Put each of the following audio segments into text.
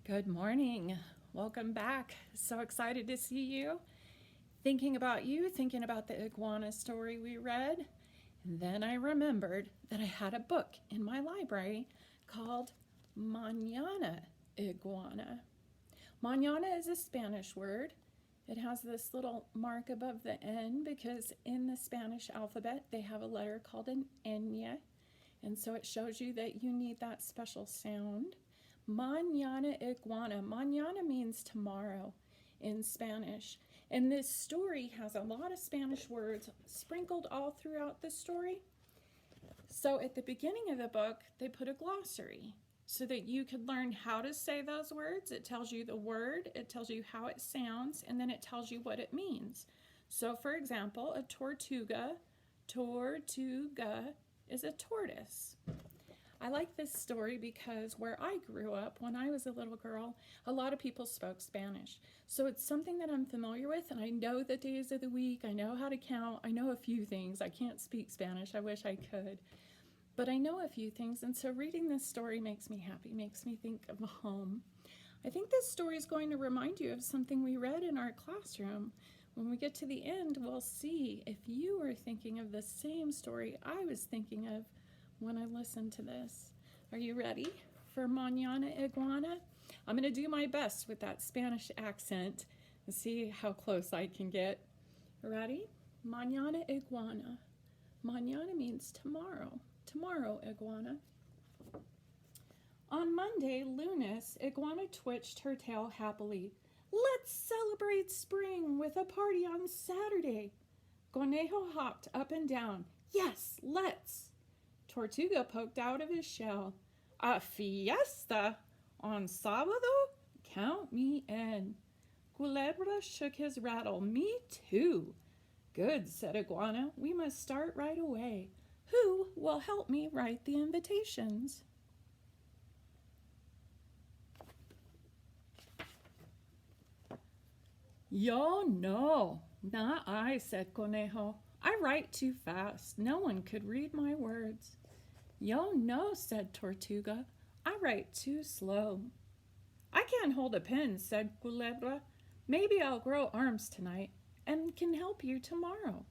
Good morning. Welcome back. So excited to see you. Thinking about you, thinking about the iguana story we read. And then I remembered that I had a book in my library called Mañana Iguana. Mañana is a Spanish word. It has this little mark above the N because in the Spanish alphabet they have a letter called an ñ. And so it shows you that you need that special sound. Mañana iguana. Mañana means tomorrow in Spanish. And this story has a lot of Spanish words sprinkled all throughout the story. So at the beginning of the book, they put a glossary so that you could learn how to say those words. It tells you the word, it tells you how it sounds, and then it tells you what it means. So for example, a tortuga is a tortoise. I like this story because where I grew up when I was a little girl, a lot of people spoke Spanish. So it's something that I'm familiar with, and I know the days of the week, I know how to count, I know a few things. I can't speak Spanish, I wish I could. But I know a few things, and so reading this story makes me happy, makes me think of home. I think this story is going to remind you of something we read in our classroom. When we get to the end, we'll see if you were thinking of the same story I was thinking of when I listened to this. Are you ready for Mañana Iguana? I'm going to do my best with that Spanish accent and see how close I can get. Ready? Mañana Iguana. Mañana means tomorrow. Tomorrow, Iguana. On Monday, Lunes, Iguana twitched her tail happily. Let's celebrate spring with a party on Saturday. Conejo hopped up and down. Yes, let's. Tortuga poked out of his shell. A fiesta on Sábado? Count me in. Culebra shook his rattle. Me too. Good, said Iguana. We must start right away. Who will help me write the invitations? Yo no, not I, said Conejo. I write too fast. No one could read my words. Yo no, said Tortuga. I write too slow. I can't hold a pen, said Culebra. Maybe I'll grow arms tonight and can help you tomorrow.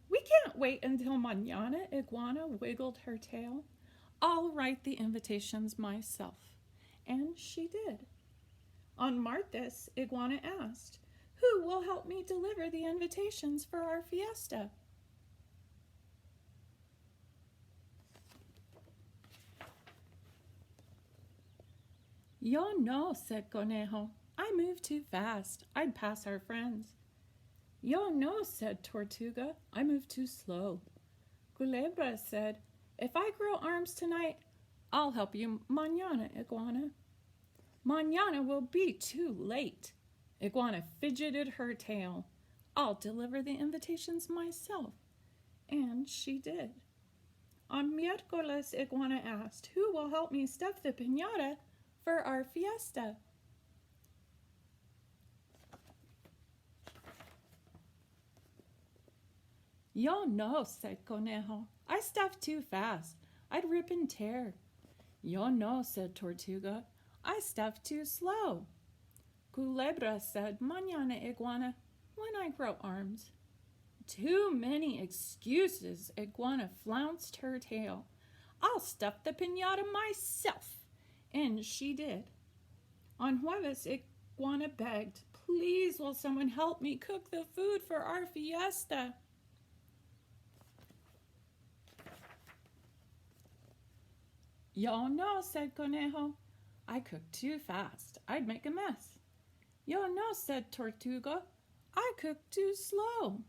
We can't wait until mañana, Iguana wiggled her tail. I'll write the invitations myself. And she did. On Martes, Iguana asked, who will help me deliver the invitations for our fiesta? Yo no, said Conejo. I move too fast. I'd pass our friends. Yo no, said Tortuga. I move too slow. Culebra said, if I grow arms tonight, I'll help you mañana, Iguana. Mañana will be too late. Iguana fidgeted her tail. I'll deliver the invitations myself. And she did. On Miércoles, Iguana asked, who will help me stuff the piñata for our fiesta? Yo no, said Conejo. I stuffed too fast. I'd rip and tear. Yo no, said Tortuga. I stuffed too slow. Culebra said, mañana, Iguana, when I grow arms. Too many excuses, Iguana flounced her tail. I'll stuff the piñata myself. And she did. On Jueves, Iguana begged, please will someone help me cook the food for our fiesta? Yo no, said Conejo. I cook too fast. I'd make a mess. Yo no, said Tortuga. I cook too slow.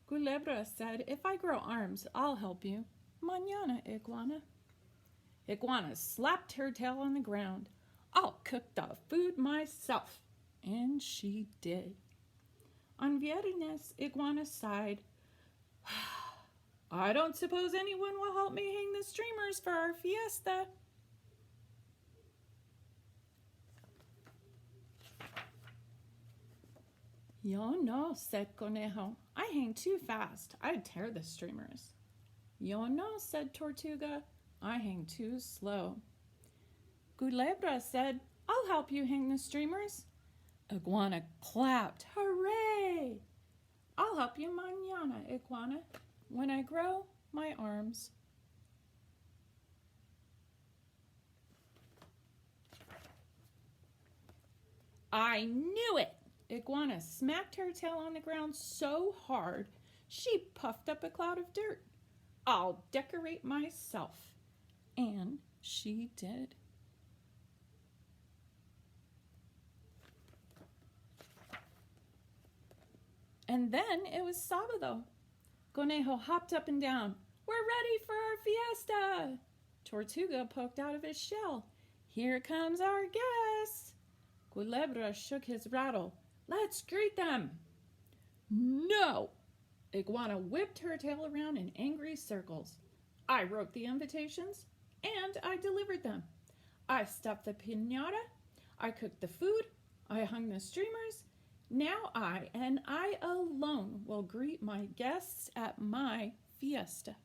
Culebra said, if I grow arms, I'll help you. Mañana, Iguana. Iguana slapped her tail on the ground. I'll cook the food myself. And she did. On Viernes, Iguana sighed. I don't suppose anyone will help me hang the streamers for our fiesta. Yo no, said Conejo. I hang too fast. I'd tear the streamers. Yo no, said Tortuga. I hang too slow. Culebra said, I'll help you hang the streamers. Iguana clapped. Hooray! I'll help you mañana, Iguana, when I grow my arms. I knew it! Iguana smacked her tail on the ground so hard, she puffed up a cloud of dirt. I'll decorate myself. And she did. And then it was sábado. Conejo hopped up and down. We're ready for our fiesta. Tortuga poked out of his shell. Here comes our guests. Culebra shook his rattle. Let's greet them. No! Iguana whipped her tail around in angry circles. I wrote the invitations and I delivered them. I stuffed the piñata. I cooked the food. I hung the streamers. Now I, and I alone, will greet my guests at my fiesta.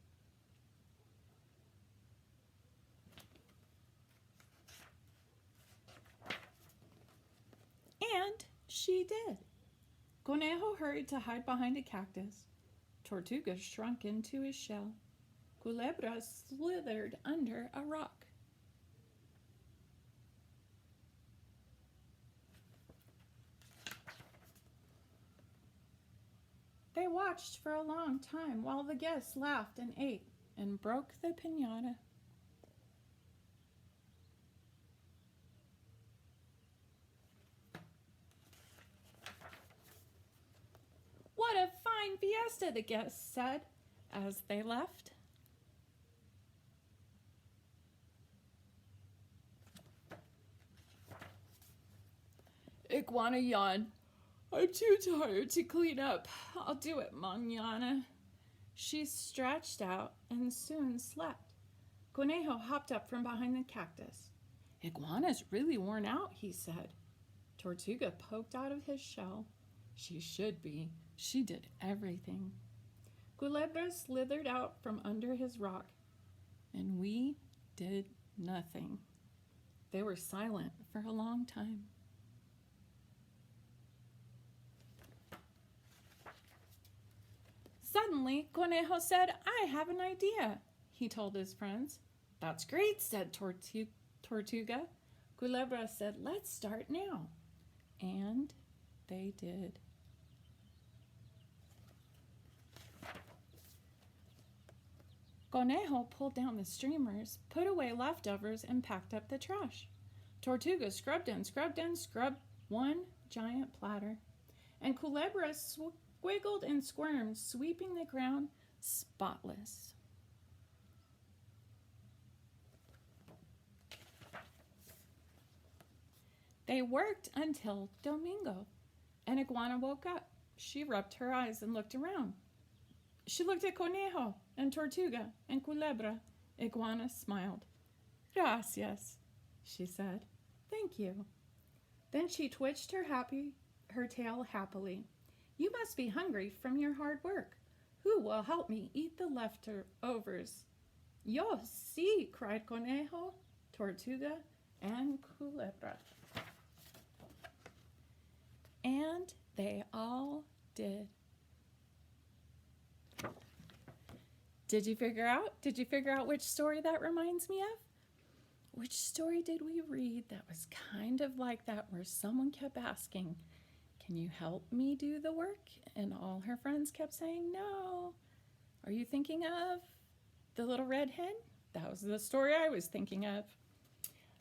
And she did. Conejo hurried to hide behind a cactus. Tortuga shrunk into his shell. Culebra slithered under a rock. They watched for a long time while the guests laughed and ate and broke the piñata. What a fine fiesta, the guests said as they left. Iguana yawned. I'm too tired to clean up. I'll do it mañana. She stretched out and soon slept. Conejo hopped up from behind the cactus. Iguana's really worn out, he said. Tortuga poked out of his shell. She should be. She did everything. Culebra slithered out from under his rock. And we did nothing. They were silent for a long time. Suddenly, Conejo said, I have an idea, he told his friends. That's great, said Tortuga. Culebra said, let's start now. And they did. Conejo pulled down the streamers, put away leftovers, and packed up the trash. Tortuga scrubbed and scrubbed and scrubbed one giant platter. And Culebra squiggled and squirmed, sweeping the ground spotless. They worked until Domingo, and Iguana woke up. She rubbed her eyes and looked around. She looked at Conejo and Tortuga and Culebra. Iguana smiled. Gracias, she said. Thank you. Then she twitched her tail happily. You must be hungry from your hard work. Who will help me eat the leftovers? Yo, sí, cried Conejo, Tortuga, and Culebra. And they all did. Did you figure out which story that reminds me of? Which story did we read that was kind of like that, where someone kept asking, can you help me do the work? And all her friends kept saying no. Are you thinking of The Little Red Hen? That was the story I was thinking of.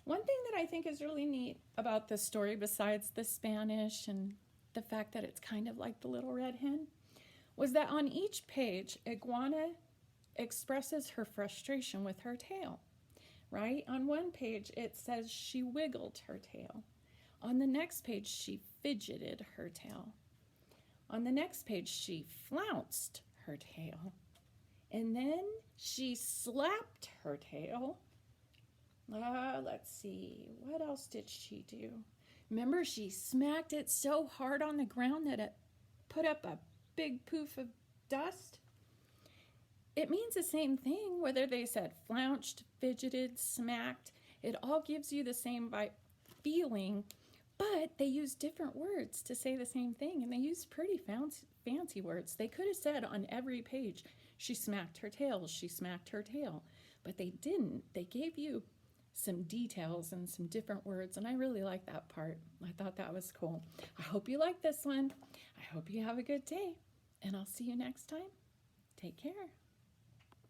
One thing that I think is really neat about this story, besides the Spanish and the fact that it's kind of like The Little Red Hen, was that on each page, Iguana expresses her frustration with her tail, right? On one page, it says she wiggled her tail. On the next page, she fidgeted her tail. On the next page, she flounced her tail. And then she slapped her tail. Let's see, what else did she do? Remember, she smacked it so hard on the ground that it put up a big poof of dust? It means the same thing, whether they said flounced, fidgeted, smacked. It all gives you the same vibe. feeling, but they used different words to say the same thing, and they used pretty fancy words. They could have said on every page, she smacked her tail, she smacked her tail, but they didn't. They gave you some details and some different words, and I really like that part. I thought that was cool. I hope you like this one. I hope you have a good day, and I'll see you next time. Take care.